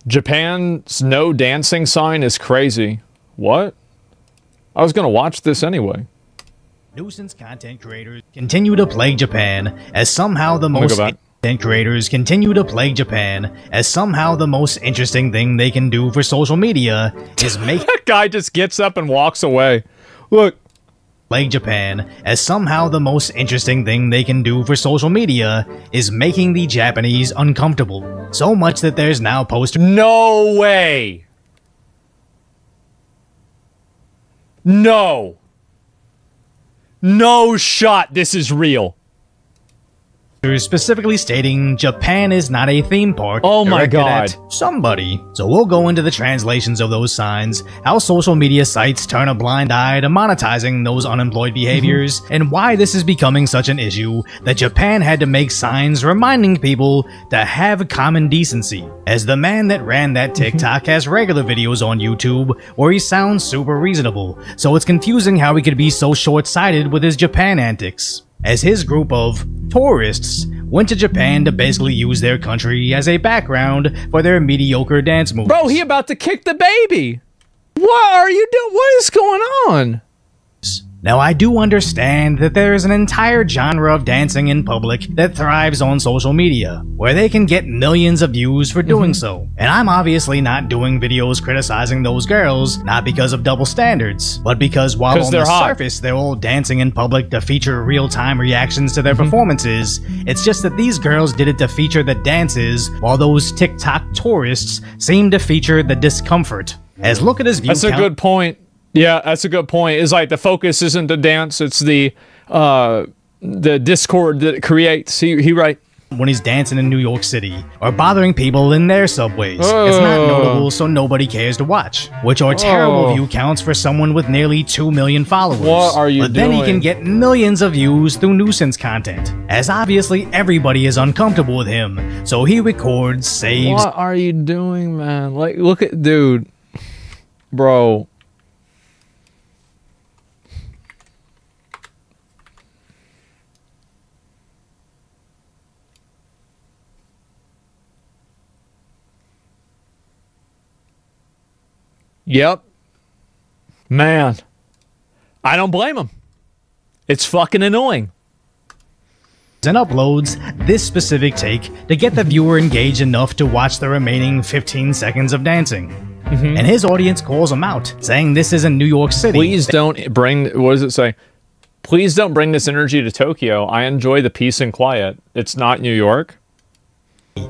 Japan's no dancing sign is crazy. What? I was gonna watch this anyway. Nuisance content creators continue to plague Japan as somehow the most content creators continue to plague Japan as somehow the most interesting thing they can do for social media is make that guy just gets up and walks away. Look. Plague Japan as somehow the most interesting thing they can do for social media is making the Japanese uncomfortable. So much that there's now posters. No way. No. No shot this is real. Specifically stating Japan is not a theme park. Oh my god. Somebody. So we'll go into the translations of those signs, how social media sites turn a blind eye to monetizing those unemployed behaviors, and why this is becoming such an issue that Japan had to make signs reminding people to have common decency. As the man that ran that TikTok has regular videos on YouTube where he sounds super reasonable, so it's confusing how he could be so short-sighted with his Japan antics. As his group of tourists went to Japan to basically use their country as a background for their mediocre dance moves. Bro, he about to kick the baby. What are you doing? What is going on? Now, I do understand that there is an entire genre of dancing in public that thrives on social media, where they can get millions of views for doing so. And I'm obviously not doing videos criticizing those girls, not because of double standards, but because while on the surface they're all dancing in public to feature real-time reactions to their performances, it's just that these girls did it to feature the dances, while those TikTok tourists seem to feature the discomfort. As look at his view count. That's a good point. Yeah, that's a good point. It's like the focus isn't the dance, it's the discord that it creates. He right. When he's dancing in New York City, or bothering people in their subways. It's not notable, so nobody cares to watch, which are terrible view counts for someone with nearly 2 million followers. What are you doing? But then he can get millions of views through nuisance content, as obviously everybody is uncomfortable with him, so he records, saves. What are you doing, man? Like, look at, dude. Bro. Yep. Man. I don't blame him. It's fucking annoying. And uploads this specific take to get the viewer engaged enough to watch the remaining 15 seconds of dancing. And his audience calls him out, saying this isn't New York City. Please don't bring, what does it say? Please don't bring this energy to Tokyo. I enjoy the peace and quiet. It's not New York.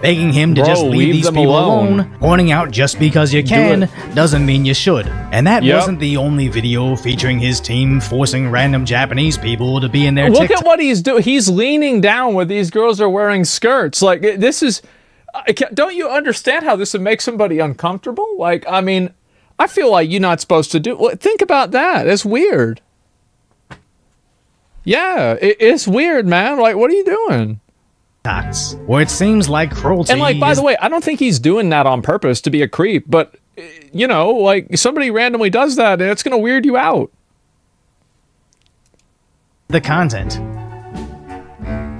Begging him to just leave these people alone, pointing out just because you can doesn't mean you should. And that wasn't the only video featuring his team forcing random Japanese people to be in their Look at what he's doing. He's leaning down where these girls are wearing skirts. Like, this is... don't you understand how this would make somebody uncomfortable? Like, I mean, I feel like you're not supposed to do... Think about that. It's weird. Yeah, it's weird, man. Like, what are you doing? Where it seems like cruelty. And like, by the way, I don't think he's doing that on purpose to be a creep, but you know, like somebody randomly does that and it's gonna weird you out. The content.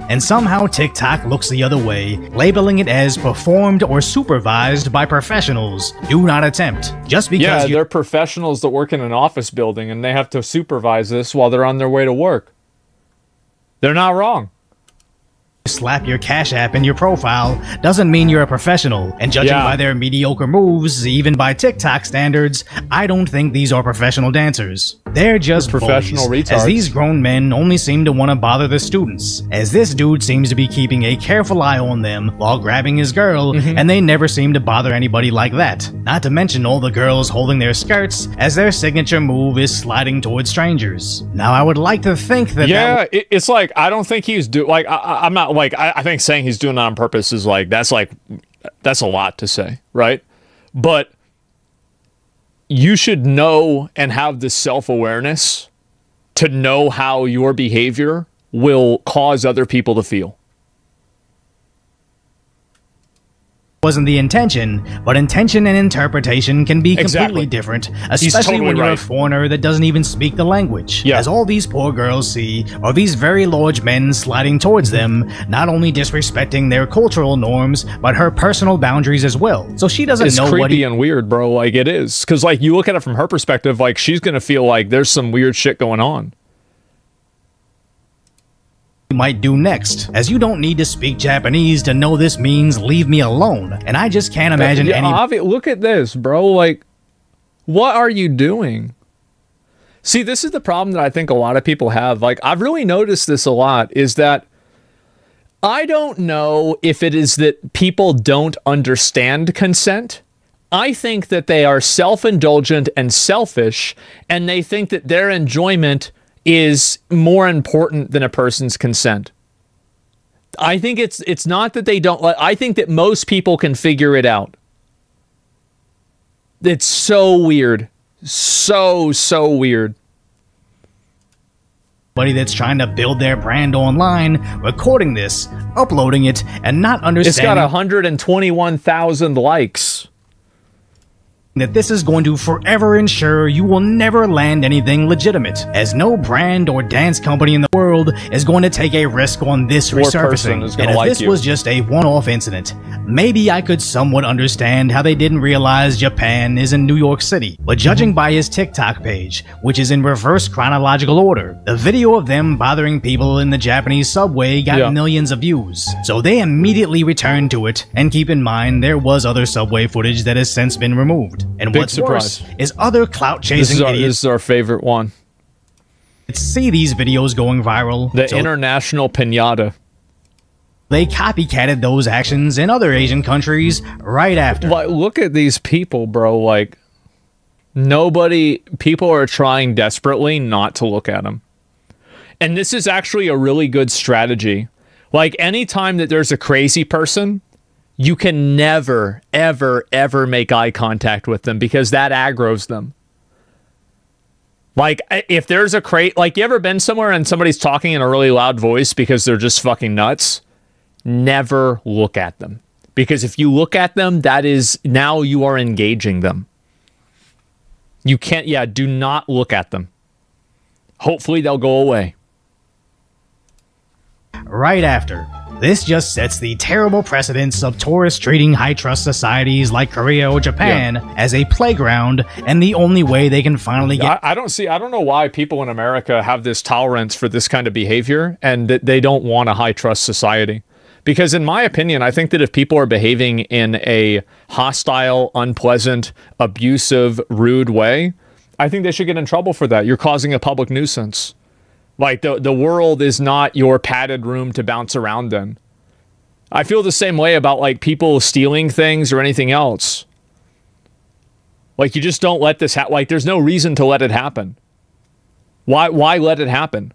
And somehow TikTok looks the other way, labeling it as performed or supervised by professionals. Do not attempt. Just because they're professionals that work in an office building and they have to supervise this while they're on their way to work. They're not wrong. Slap your Cash App in your profile doesn't mean you're a professional, and judging by their mediocre moves, even by TikTok standards, I don't think these are professional dancers. They're just professional retards. As these grown men only seem to want to bother the students, as this dude seems to be keeping a careful eye on them while grabbing his girl, and they never seem to bother anybody like that. Not to mention all the girls holding their skirts as their signature move is sliding towards strangers. Now I would like to think that it's like, I don't think he's like, I'm not like, I think saying he's doing it on purpose is like, that's a lot to say, right? But you should know and have the self-awareness to know how your behavior will cause other people to feel. wasn't the intention, but intention and interpretation can be completely different, especially totally when you're right. a foreigner that doesn't even speak the language. Yeah. As all these poor girls see are these very large men sliding towards them, not only disrespecting their cultural norms, but her personal boundaries as well. So she doesn't It's know creepy what and weird, bro. Like, it is. Because, like, you look at it from her perspective, like, she's going to feel like there's some weird shit going on. might do next, as you don't need to speak Japanese to know this means leave me alone, and I just can't imagine Look at this, bro. Like, what are you doing? See, this is the problem that I think a lot of people have. Like, I've really noticed this a lot, is that I don't know if it is that people don't understand consent. I think that they are self-indulgent and selfish, and they think that their enjoyment is more important than a person's consent. I think it's not that they don't. I think that most people can figure it out. It's so weird. So weird. Somebody that's trying to build their brand online, recording this, uploading it, and not understanding It's got 121,000 likes. that this is going to forever ensure you will never land anything legitimate, as no brand or dance company in the world is going to take a risk on this resurfacing. Is And gonna if like this you. was just a one-off incident, maybe I could somewhat understand how they didn't realize Japan is in New York City. But judging by his TikTok page, which is in reverse chronological order, the video of them bothering people in the Japanese subway got millions of views. So they immediately returned to it, and keep in mind there was other subway footage that has since been removed. And Big what's surprise. worse is other clout-chasing idiots This is our favorite one. see these videos going viral. The so International Pinata. they copycatted those actions in other Asian countries right after. Like, look at these people, bro. Like, people are trying desperately not to look at them. And this is actually a really good strategy. Like, anytime that there's a crazy person, you can never, ever, ever make eye contact with them because that aggroes them. Like, if there's a like, you ever been somewhere and somebody's talking in a really loud voice because they're just fucking nuts? Never look at them. Because if you look at them, that is, now you are engaging them. You can't, do not look at them. Hopefully they'll go away. Right after. This just sets the terrible precedence of tourists treating high-trust societies like Korea or Japan as a playground, and the only way they can finally get... I don't know why people in America have this tolerance for this kind of behavior and that they don't want a high-trust society. Because in my opinion, I think that if people are behaving in a hostile, unpleasant, abusive, rude way, I think they should get in trouble for that. You're causing a public nuisance. Like, the world is not your padded room to bounce around in. I feel the same way about, like, people stealing things or anything else. Like, you just don't let this happen. Like, there's no reason to let it happen. Why let it happen?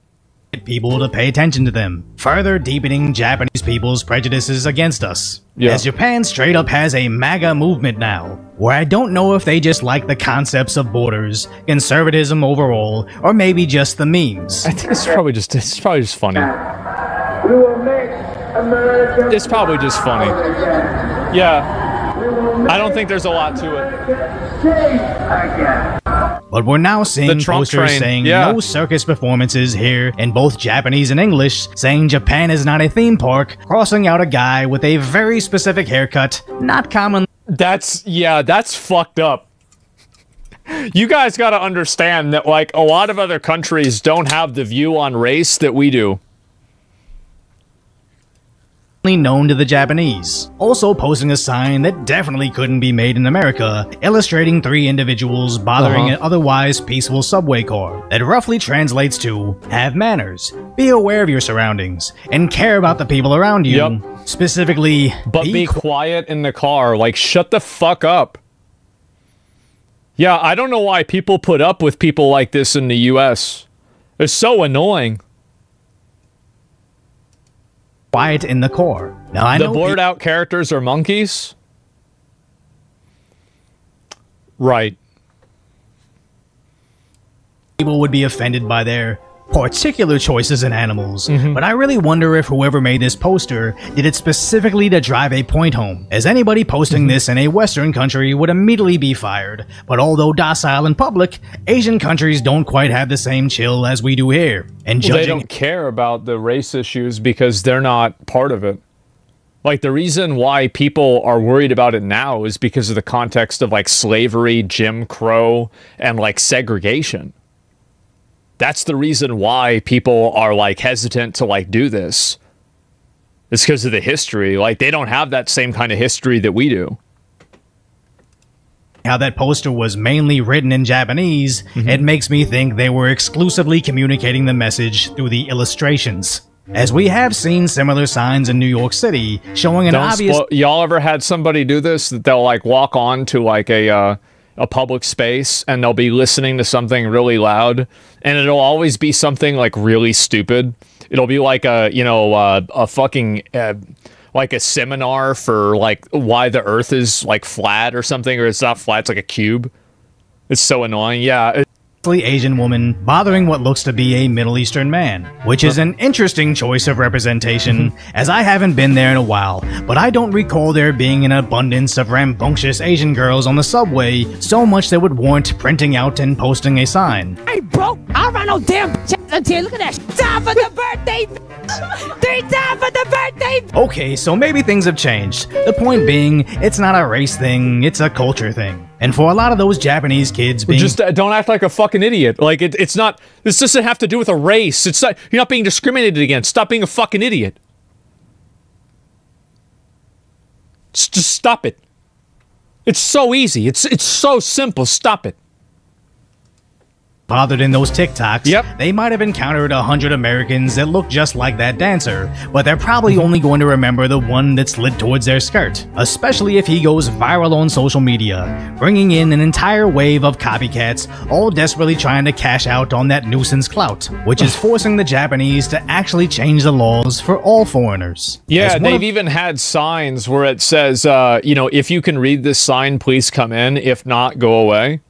people to pay attention to them, further deepening Japanese people's prejudices against us. As Japan straight up has a MAGA movement now, where I don't know if they just like the concepts of borders, conservatism overall, or maybe just the memes. I think it's probably just funny. We will make America. It's probably just funny. Yeah. I don't think there's a lot to it. But we're now seeing posters train. saying no circus performances here in both Japanese and English, saying Japan is not a theme park, crossing out a guy with a very specific haircut, not common. That's fucked up. You guys got to understand that, like, a lot of other countries don't have the view on race that we do. Known to the Japanese. Also posting a sign that definitely couldn't be made in America, illustrating 3 individuals bothering an otherwise peaceful subway car. That roughly translates to, have manners, be aware of your surroundings, and care about the people around you. Specifically, but be quiet in the car. Like, shut the fuck up. Yeah, I don't know why people put up with people like this in the US. It's so annoying. Quiet in the car. Now, I know the blurred out characters are monkeys. Right. People would be offended by their particular choices in animals, but I really wonder if whoever made this poster did it specifically to drive a point home, as anybody posting this in a Western country would immediately be fired. But although docile in public, Asian countries don't quite have the same chill as we do here. And Well, they don't care about the race issues because they're not part of it. Like, the reason why people are worried about it now is because of the context of, like, slavery, Jim Crow, and, like, segregation. That's the reason why people are, like, hesitant to, like, do this. It's because of the history. Like, they don't have that same kind of history that we do. how that poster was mainly written in Japanese, it makes me think they were exclusively communicating the message through the illustrations. As we have seen similar signs in New York City, showing an obvious... Y'all ever had somebody do this? That they'll, like, walk on to, like, a public space, and they'll be listening to something really loud, and it'll always be something, like, really stupid. It'll be like a, you know, a fucking... like a seminar for, like, why the earth is, like, flat or something, or it's not flat, it's like a cube. It's so annoying. Yeah. Asian woman bothering what looks to be a Middle Eastern man, which is an interesting choice of representation, as I haven't been there in a while, but I don't recall there being an abundance of rambunctious Asian girls on the subway, so much that would warrant printing out and posting a sign. Hey, bro, I don't run no damn until look at that. Time for the birthday. 3 times for the birthday. Okay, so maybe things have changed. The point being, it's not a race thing, it's a culture thing. And for a lot of those Japanese kids being— Just don't act like a fucking idiot. Like, it's not— this doesn't have to do with a race. It's not— you're not being discriminated against. Stop being a fucking idiot. Just stop it. It's so easy. It's so simple. Stop it. bothered in those TikToks, Yep. they might have encountered 100 Americans that look just like that dancer, but they're probably only going to remember the one that slid towards their skirt, especially if he goes viral on social media, bringing in an entire wave of copycats, all desperately trying to cash out on that nuisance clout, which is forcing the Japanese to actually change the laws for all foreigners. Yeah, they've even had signs where it says, you know, if you can read this sign, please come in. If not, go away.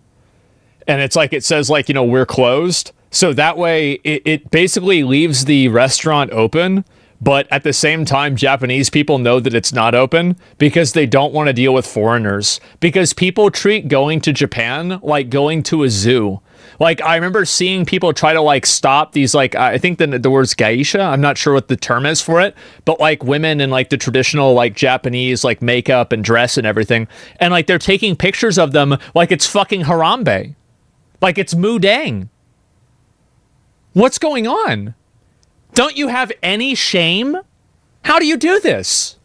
And it's like, it says, like, you know, we're closed. So that way it basically leaves the restaurant open. But at the same time, Japanese people know that it's not open because they don't want to deal with foreigners. Because people treat going to Japan like going to a zoo. Like, I remember seeing people try to, like, stop these, like, I think the word's geisha. I'm not sure what the term is for it. But, like, women in, like, the traditional, like, Japanese, like, makeup and dress and everything. And, like, they're taking pictures of them like it's fucking Harambe. Like it's Mudang. What's going on? Don't you have any shame? How do you do this?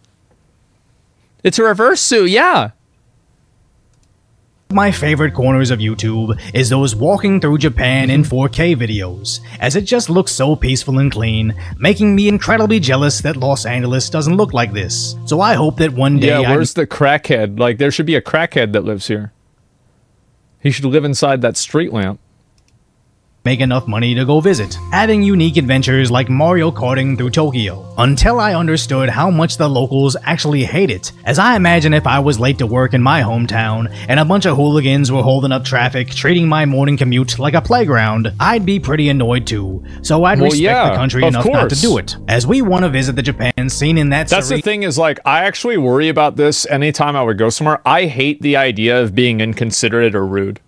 It's a reverse Sue, yeah. My favorite corners of YouTube is those walking through Japan in 4K videos, as it just looks so peaceful and clean, making me incredibly jealous that Los Angeles doesn't look like this. So I hope that one day Yeah, where's the crackhead? Like, there should be a crackhead that lives here. He should live inside that street lamp. Make enough money to go visit, having unique adventures like Mario Karting through Tokyo, until I understood how much the locals actually hate it, as I imagine if I was late to work in my hometown and a bunch of hooligans were holding up traffic, treating my morning commute like a playground, I'd be pretty annoyed too, so I'd respect the country enough not to do it, as we want to visit the Japan scene in that— That's the thing is, like, I actually worry about this anytime I would go somewhere. I hate the idea of being inconsiderate or rude.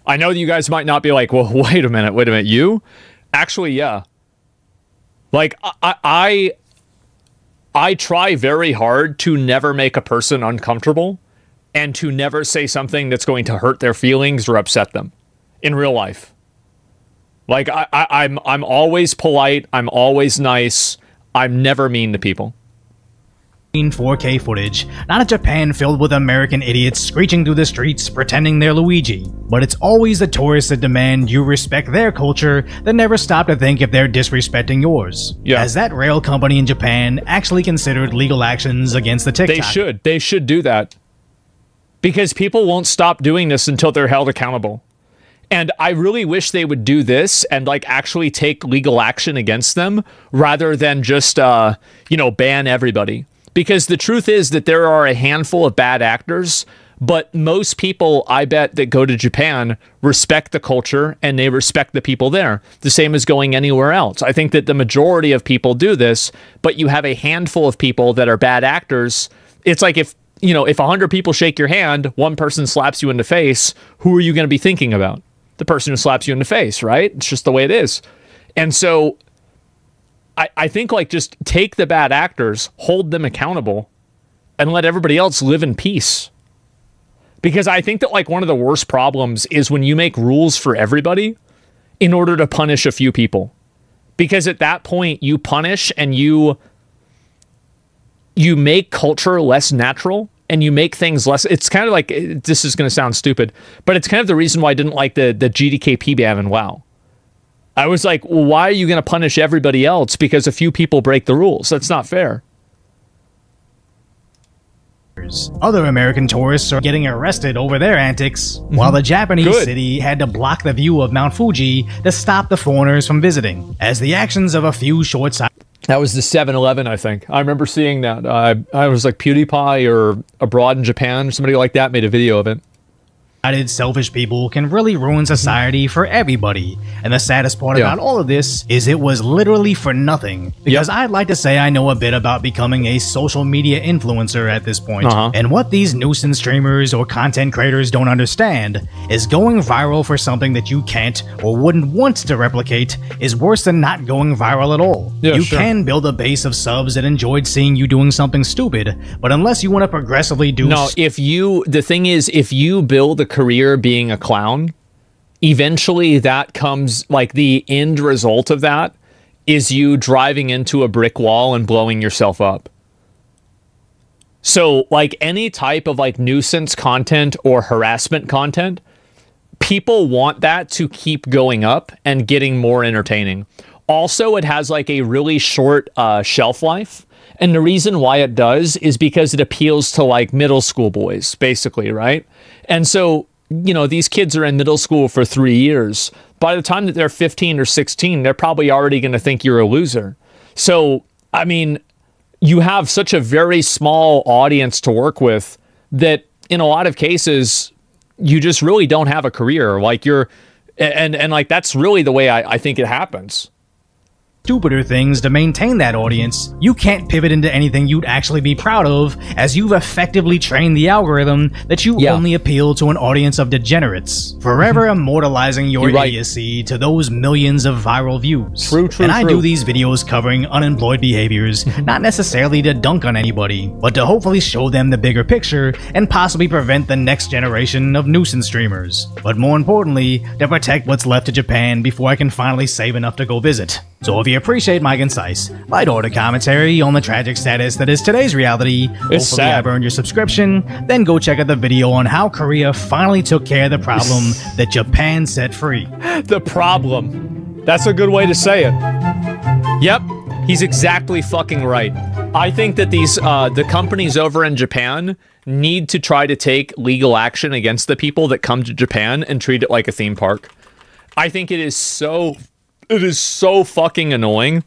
I know that you guys might not be like, well, wait a minute, you? Actually, yeah. Like, I try very hard to never make a person uncomfortable and to never say something that's going to hurt their feelings or upset them in real life. Like, I'm always polite, I'm always nice, I'm never mean to people. 4K footage, not a Japan filled with American idiots screeching through the streets pretending they're Luigi, but it's always the tourists that demand you respect their culture that never stop to think if they're disrespecting yours. Yeah. Has that rail company in Japan actually considered legal actions against the TikTok? They should do that. Because people won't stop doing this until they're held accountable. And I really wish they would do this and, like, actually take legal action against them rather than just, you know, ban everybody. Because the truth is that there are a handful of bad actors, but most people, I bet, that go to Japan respect the culture and they respect the people there. The same as going anywhere else. I think that the majority of people do this, but you have a handful of people that are bad actors. It's like if 100 people shake your hand, one person slaps you in the face, who are you going to be thinking about? The person who slaps you in the face, right? It's just the way it is. And so I think like just take the bad actors, hold them accountable, and let everybody else live in peace. Because I think that like one of the worst problems is when you make rules for everybody in order to punish a few people. Because at that point you punish and you make culture less natural and you make things less. It's kind of like, this is going to sound stupid, but it's kind of the reason why I didn't like the GDKP ban in WoW. I was like, well, why are you going to punish everybody else because a few people break the rules? That's not fair. Other American tourists are getting arrested over their antics, while the Japanese city had to block the view of Mount Fuji to stop the foreigners from visiting, as the actions of a few short-sighted... That was the 7-Eleven, I think. I remember seeing that. I was like PewDiePie or Abroad in Japan, somebody like that made a video of it. Selfish people can really ruin society for everybody. And the saddest part about all of this is it was literally for nothing. Because I'd like to say I know a bit about becoming a social media influencer at this point. And what these nuisance streamers or content creators don't understand is going viral for something that you can't or wouldn't want to replicate is worse than not going viral at all. You can build a base of subs that enjoyed seeing you doing something stupid, but unless you want to progressively do... No, the thing is, if you build a career being a clown, eventually that comes, like, the end result of that is you driving into a brick wall and blowing yourself up. So like any type of like nuisance content or harassment content, people want that to keep going up and getting more entertaining. Also, it has like a really short shelf life. And the reason why it does is because it appeals to like middle school boys, basically, right? And so, you know, these kids are in middle school for 3 years. By the time that they're 15 or 16, they're probably already going to think you're a loser. So, I mean, you have such a very small audience to work with that in a lot of cases, you just really don't have a career. Like and like, that's really the way I think it happens. Stupider things to maintain that audience, you can't pivot into anything you'd actually be proud of, as you've effectively trained the algorithm that you only appeal to an audience of degenerates, forever immortalizing your idiocy to those millions of viral views. And I do these videos covering unemployed behaviors, not necessarily to dunk on anybody, but to hopefully show them the bigger picture and possibly prevent the next generation of nuisance streamers. But more importantly, to protect what's left of Japan before I can finally save enough to go visit. So if you appreciate my concise, light-hearted commentary on the tragic status that is today's reality, hopefully I've earned your subscription, then go check out the video on how Korea finally took care of the problem that Japan set free. The problem. That's a good way to say it. Yep, he's exactly fucking right. I think that these, the companies over in Japan need to try to take legal action against the people that come to Japan and treat it like a theme park. I think it is so fucking annoying.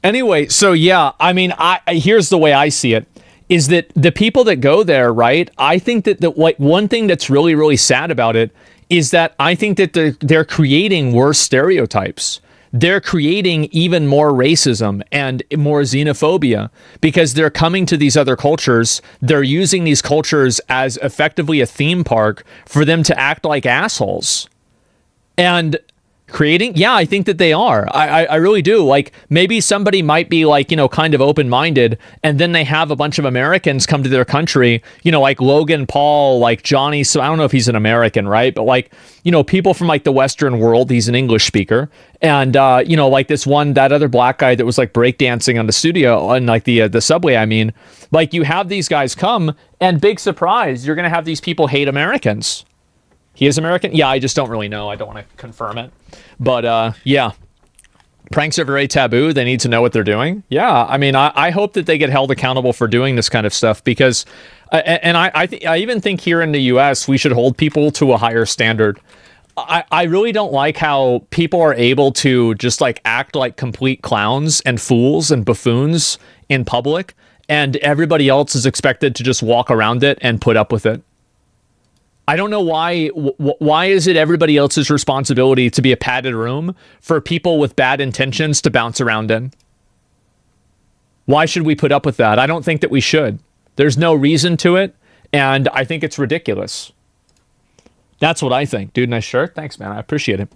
Anyway, so yeah, I mean, here's the way I see it, is that the people that go there, right, I think that like one thing that's really, really sad about it is that I think that they're creating worse stereotypes. They're creating even more racism and more xenophobia because they're coming to these other cultures. They're using these cultures as effectively a theme park for them to act like assholes. And creating, yeah, I think that they are. I really do. Like, maybe somebody might be like, you know, kind of open-minded, and then they have a bunch of Americans come to their country, you know, like Logan Paul, like Johnny, so I don't know if he's an American, right? But like, you know, people from like the Western world, he's an English speaker. And, you know, like that other black guy that was like breakdancing on the studio, on like the subway, I mean, like you have these guys come, and big surprise, you're going to have these people hate Americans. He is American? Yeah, I just don't really know. I don't want to confirm it. But, yeah. Pranks are very taboo. They need to know what they're doing. Yeah, I mean, I hope that they get held accountable for doing this kind of stuff because... and I even think here in the U.S., we should hold people to a higher standard. I really don't like how people are able to just, like, act like complete clowns and fools and buffoons in public. and everybody else is expected to just walk around it and put up with it. I don't know why. Why is it everybody else's responsibility to be a padded room for people with bad intentions to bounce around in? Why should we put up with that? I don't think that we should. There's no reason to it, and I think it's ridiculous. That's what I think. Dude, nice shirt. Thanks, man. I appreciate it.